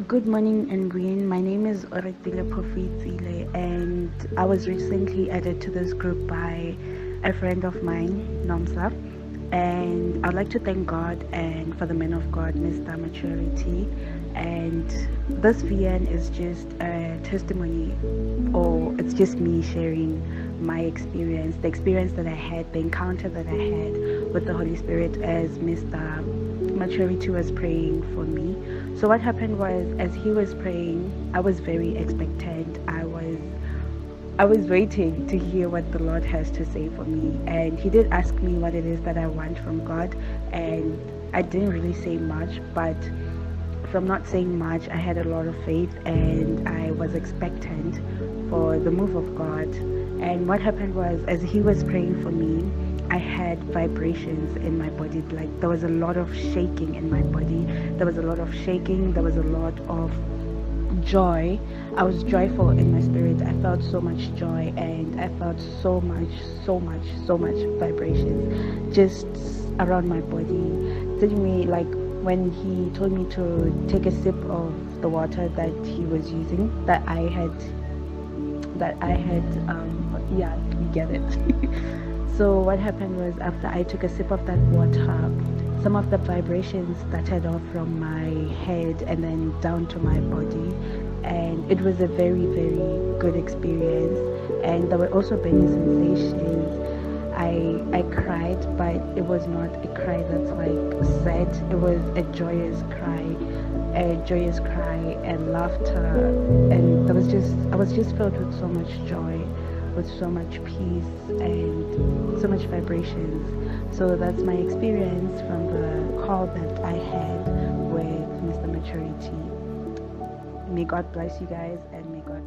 Good morning, Nguyen. My name is Oratile Profitsile, and I was recently added to this group by a friend of mine, Nomsa. And I'd like to thank God and for the man of God, Mr. Maturity. And this VN is just a testimony, or it's just me sharing my experience, the experience that I had, the encounter that I had with the Holy Spirit as Mr. Maturity was praying for me. So what happened was, as he was praying, I was very expectant. I was waiting to hear what the Lord has to say for me. And he did ask me what it is that I want from God. And I didn't really say much, but from not saying much, I had a lot of faith and I was expectant for the move of God. And what happened was, as he was praying for me, I had vibrations in my body. Like there was a lot of shaking in my body. There was a lot of shaking. There was a lot of joy. I was joyful in my spirit. I felt so much joy and I felt so much vibrations just around my body. Telling me like when he told me to take a sip of the water that he was using, yeah, you get it. So what happened was, after I took a sip of that water, some of the vibrations started off from my head and then down to my body, and it was a very good experience. And there were also burning sensations. I cried, but it was not a cry that's like sad. It was a joyous cry and laughter, and I was just filled with so much joy, with so much peace and so much vibrations. So that's my experience from the call that I had with Mr. Maturity. May God bless you guys, and may God